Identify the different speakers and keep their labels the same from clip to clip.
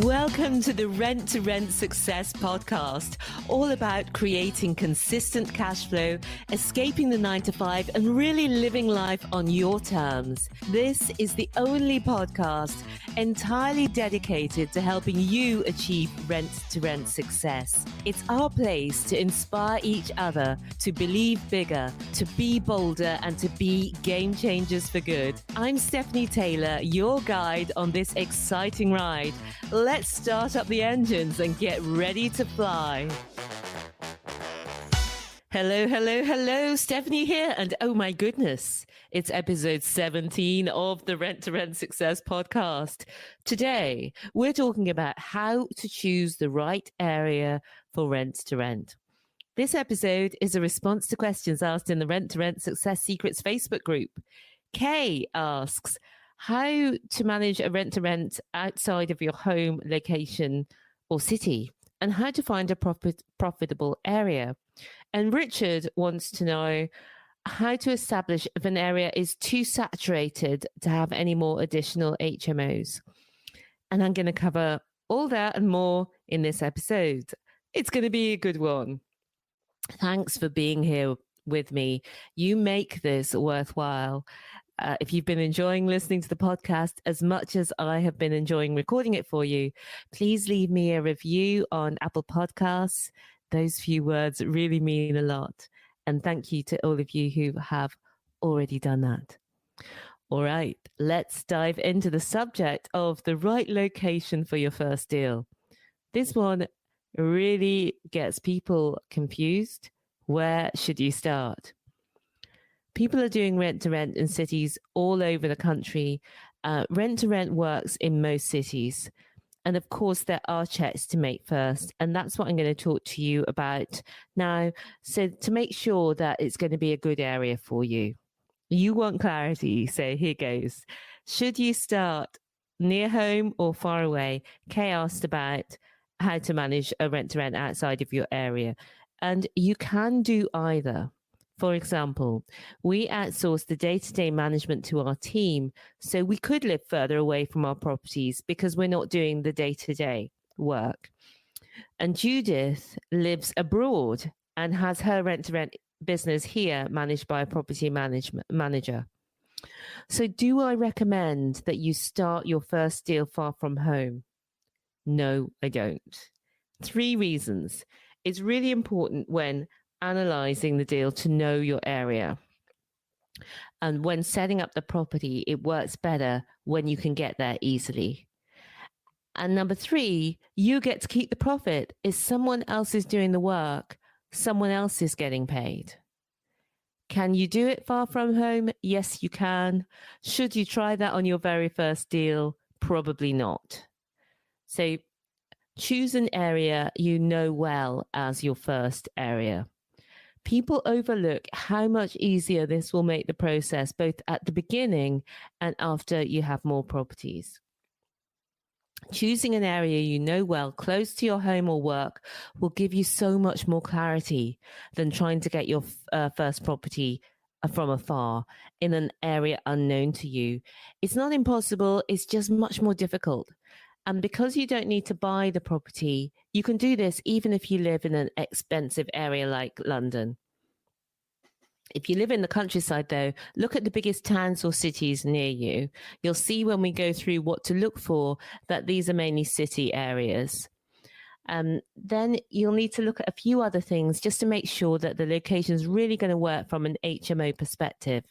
Speaker 1: Welcome to the Rent to Rent Success podcast, all about creating consistent cash flow, escaping the 9-to-5, and really living life on your terms. This is the only podcast entirely dedicated to helping you achieve rent to rent success. It's our place to inspire each other to believe bigger, to be bolder, and to be game changers for good. I'm Stephanie Taylor, your guide on this exciting ride. Let's start up the engines and get ready to fly. Hello. Stephanie here. And oh my goodness, it's episode 17 of the Rent to Rent Success podcast. Today, we're talking about how to choose the right area for rent to rent. This episode is a response to questions asked in the Rent to Rent Success Secrets Facebook group. Kay asks, how to manage a rent-to-rent outside of your home location or city, and how to find a profitable area. And Richard wants to know how to establish if an area is too saturated to have any more additional HMOs. And I'm going to cover all that and more in this episode. It's going to be a good one. Thanks for being here with me. You make this worthwhile. If you've been enjoying listening to the podcast as much as I have been enjoying recording it for you, please leave me a review on Apple Podcasts. Those few words really mean a lot. And thank you to all of you who have already done that. All right, let's dive into the subject of the right location for your first deal. This one really gets people confused. Where should you start? People are doing rent-to-rent in cities all over the country. Rent-to-rent works in most cities. And of course, there are checks to make first. And that's what I'm going to talk to you about now. So to make sure that it's going to be a good area for you. You want clarity, so here goes. Should you start near home or far away? Kay asked about how to manage a rent-to-rent outside of your area. And you can do either. For example, we outsource the day-to-day management to our team, so we could live further away from our properties because we're not doing the day-to-day work. And Judith lives abroad and has her rent-to-rent business here managed by a property manager. So do I recommend that you start your first deal far from home? No, I don't. 3 reasons. It's really important when analyzing the deal to know your area. And when setting up the property, it works better when you can get there easily. And number 3, you get to keep the profit. If someone else is doing the work, someone else is getting paid. Can you do it far from home? Yes, you can. Should you try that on your very first deal? Probably not. So choose an area you know well as your first area. People overlook how much easier this will make the process both at the beginning and after you have more properties. Choosing an area you know well, close to your home or work, will give you so much more clarity than trying to get your first property from afar in an area unknown to you. It's not impossible, it's just much more difficult. And because you don't need to buy the property, you can do this even if you live in an expensive area like London. If you live in the countryside, though, look at the biggest towns or cities near you. You'll see when we go through what to look for that these are mainly city areas. Then you'll need to look at a few other things just to make sure that the location is really going to work from an HMO perspective.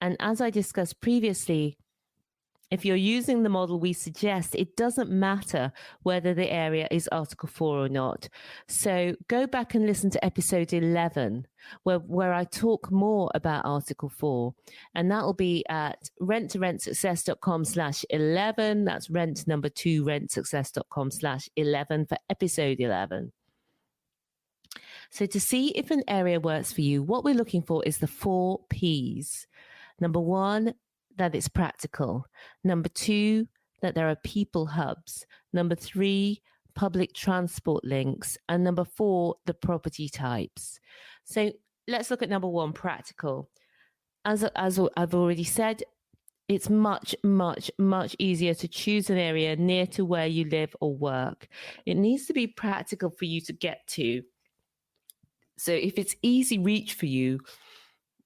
Speaker 1: And as I discussed previously, if you're using the model we suggest, it doesn't matter whether the area is Article 4 or not. So go back and listen to episode 11, where I talk more about Article 4. And that will be at renttoRentSuccess.com/11. That's rent number 2, rentsuccess.com/11 for episode 11. So to see if an area works for you, what we're looking for is the 4 Ps. Number 1, that it's practical. Number 2, that there are people hubs. Number 3, public transport links. And number 4, the property types. So let's look at number one, practical. As I've already said, it's much, much, much easier to choose an area near to where you live or work. It needs to be practical for you to get to. So if it's easy reach for you,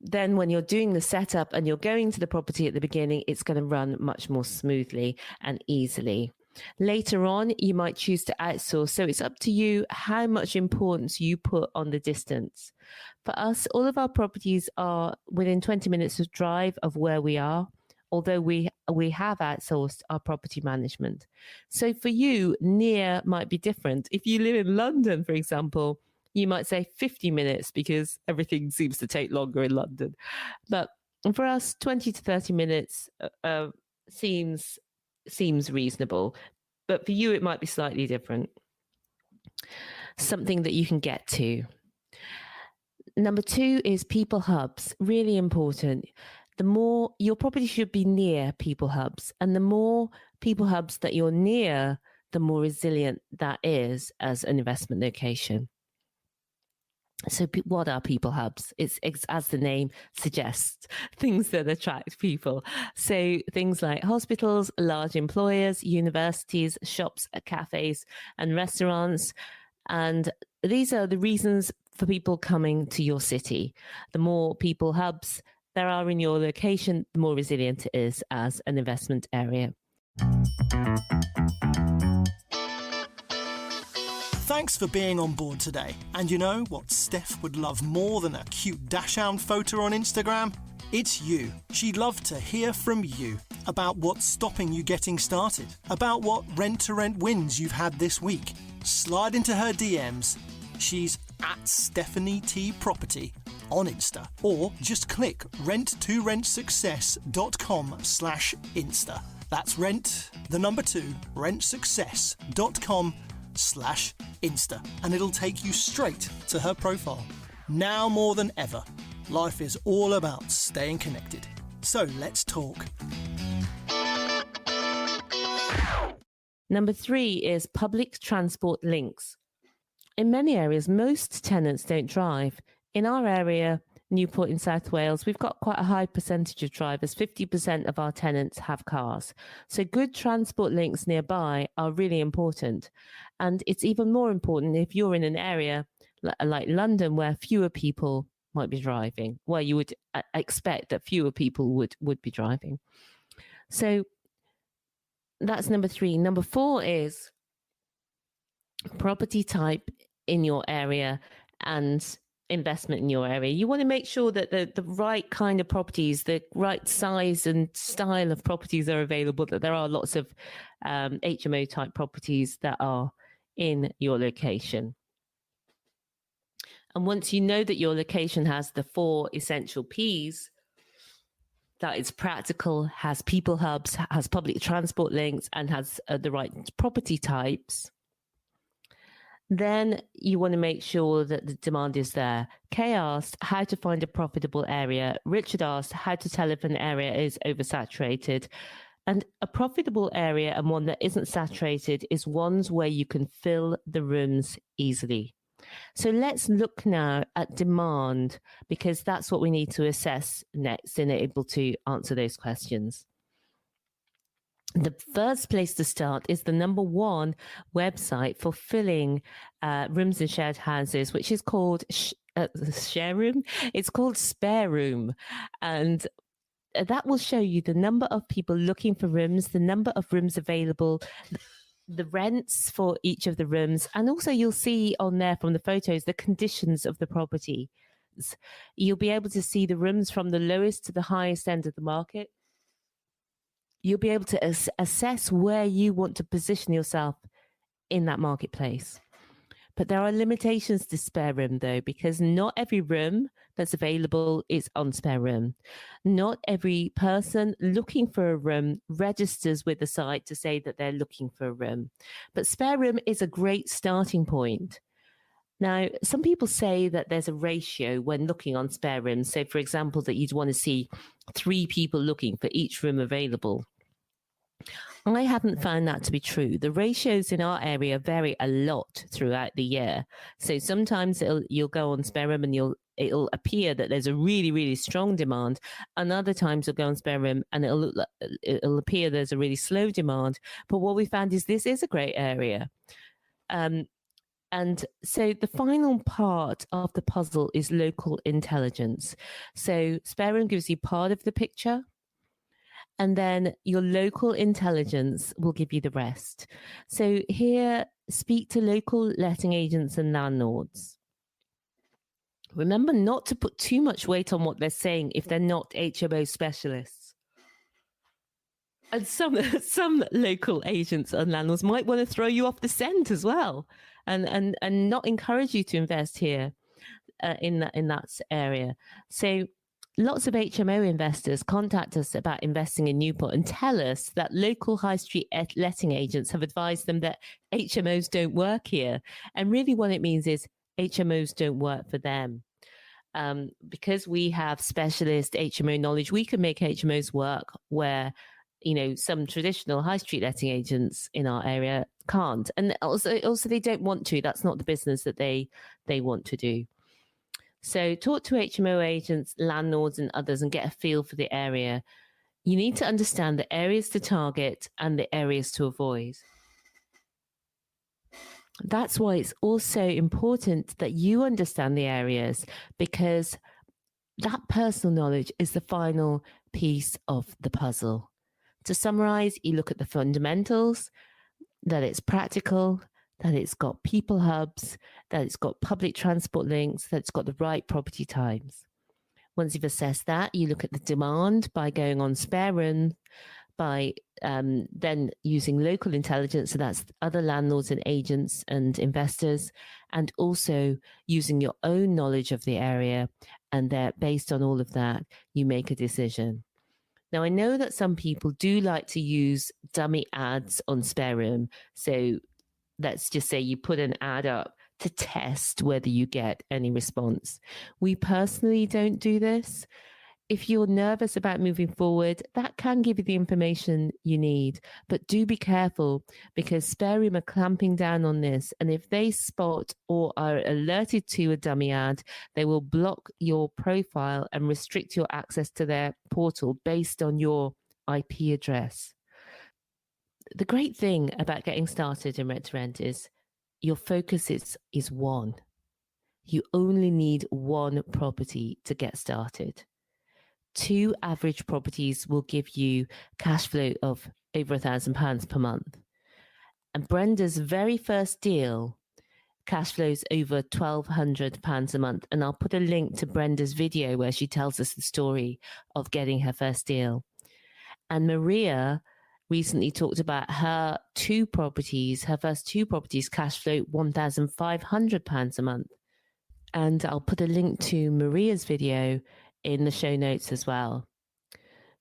Speaker 1: then when you're doing the setup and you're going to the property at the beginning, it's going to run much more smoothly and easily. Later on, you might choose to outsource. So it's up to you how much importance you put on the distance. For us, all of our properties are within 20 minutes of drive of where we are, although we have outsourced our property management. So for you, near might be different. If you live in London, for example, you might say 50 minutes because everything seems to take longer in London. But for us, 20 to 30 minutes seems reasonable. But for you, it might be slightly different. Something that you can get to. Number two is people hubs. Really important. The more your property should be near people hubs, and the more people hubs that you're near, the more resilient that is as an investment location. So what are people hubs? It's as the name suggests, things that attract people. So things like hospitals, large employers, universities, shops, cafes, and restaurants. And these are the reasons for people coming to your city. The more people hubs there are in your location, the more resilient it is as an investment area.
Speaker 2: Thanks for being on board today. And you know what Steph would love more than a cute dashhound photo on Instagram? It's you. She'd love to hear from you about what's stopping you getting started, about what rent-to-rent wins you've had this week. Slide into her DMs. She's at Stephanie T Property on Insta, or just click rent2rentsuccess.com/Insta. That's rent, the number 2, rentsuccess.com/Insta, and it'll take you straight to her profile. Now more than ever, life is all about staying connected. So let's talk.
Speaker 1: Number 3 is public transport links. In many areas, most tenants don't drive. In our area, Newport in South Wales, we've got quite a high percentage of drivers. 50% of our tenants have cars. So good transport links nearby are really important. And it's even more important if you're in an area like London where fewer people might be driving, where you would expect that fewer people would be driving. So that's number 3. Number 4 is property type in your area and investment in your area. You want to make sure that the right kind of properties, the right size and style of properties are available, that there are lots of HMO type properties that are in your location. And once you know that your location has the 4 essential Ps, that it's practical, has people hubs, has public transport links, and has the right property types, then you want to make sure that the demand is there. Kay asked how to find a profitable area. Richard asked how to tell if an area is oversaturated. And a profitable area and one that isn't saturated is ones where you can fill the rooms easily. So let's look now at demand, because that's what we need to assess next and able to answer those questions. The first place to start is the number 1 website for filling rooms in shared houses, which is called Share Room. It's called Spare Room. And that will show you the number of people looking for rooms, the number of rooms available, the rents for each of the rooms. And also you'll see on there from the photos, the conditions of the property. You'll be able to see the rooms from the lowest to the highest end of the market. You'll be able to assess where you want to position yourself in that marketplace. But there are limitations to Spare Room, though, because not every room that's available is on Spare Room. Not every person looking for a room registers with the site to say that they're looking for a room. But Spare Room is a great starting point. Now, some people say that there's a ratio when looking on Spare Rooms. So, for example, that you'd want to see 3 people looking for each room available. I haven't found that to be true. The ratios in our area vary a lot throughout the year. So sometimes you'll go on spare room and it'll appear that there's a really, really strong demand. And other times you'll go on spare room and it'll appear there's a really slow demand. But what we found is this is a great area. And so the final part of the puzzle is local intelligence. So spare room gives you part of the picture, and then your local intelligence will give you the rest. So here, speak to local letting agents and landlords. Remember not to put too much weight on what they're saying if they're not HMO specialists. And some local agents and landlords might want to throw you off the scent as well, and not encourage you to invest here in that area. So lots of HMO investors contact us about investing in Newport and tell us that local high street letting agents have advised them that HMOs don't work here. And really what it means is HMOs don't work for them. Because we have specialist HMO knowledge, we can make HMOs work where, some traditional high street letting agents in our area can't. And also they don't want to. That's not the business that they want to do. So talk to HMO agents, landlords and others and get a feel for the area. You need to understand the areas to target and the areas to avoid. That's why it's also important that you understand the areas, because that personal knowledge is the final piece of the puzzle. To summarize, you look at the fundamentals, that it's practical, that it's got people hubs, that it's got public transport links, that it's got the right property types. Once you've assessed that, you look at the demand by going on spare room, by then using local intelligence, so that's other landlords and agents and investors, and also using your own knowledge of the area, and that based on all of that, you make a decision. Now, I know that some people do like to use dummy ads on spare room, so let's just say you put an ad up to test whether you get any response. We personally don't do this. If you're nervous about moving forward, that can give you the information you need. But do be careful, because spare room are clamping down on this. And if they spot or are alerted to a dummy ad, they will block your profile and restrict your access to their portal based on your IP address. The great thing about getting started in Rent to Rent is your focus is one. You only need one property to get started. 2 average properties will give you cash flow of over £1,000 per month. And Brenda's very first deal cash flows over £1,200 a month. And I'll put a link to Brenda's video where she tells us the story of getting her first deal. And Maria recently talked about her first two properties cash flow £1,500 a month. And I'll put a link to Maria's video in the show notes as well.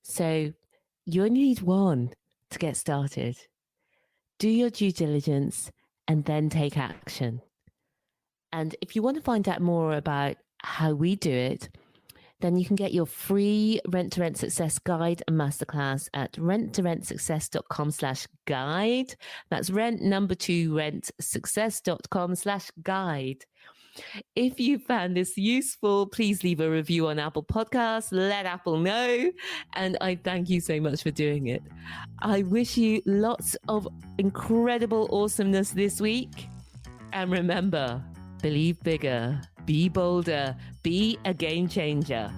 Speaker 1: So you only need one to get started. Do your due diligence and then take action. And if you want to find out more about how we do it, then you can get your free Rent to Rent Success Guide and Masterclass at renttoRentSuccess.com/guide. That's rentsuccess.com/guide. If you found this useful, please leave a review on Apple Podcasts. Let Apple know. And I thank you so much for doing it. I wish you lots of incredible awesomeness this week. And remember, believe bigger, be bolder, be a game changer.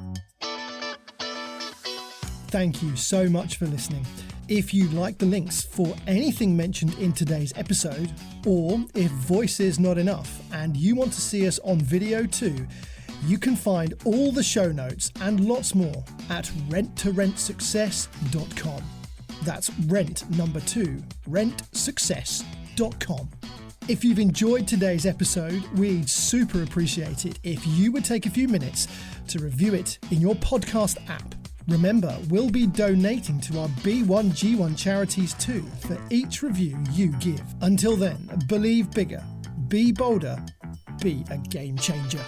Speaker 2: Thank you so much for listening. If you like the links for anything mentioned in today's episode, or if voice is not enough and you want to see us on video too, you can find all the show notes and lots more at renttoRentSuccess.com. That's rentsuccess.com. If you've enjoyed today's episode, we'd super appreciate it if you would take a few minutes to review it in your podcast app. Remember, we'll be donating to our B1G1 charities too for each review you give. Until then, believe bigger, be bolder, be a game changer.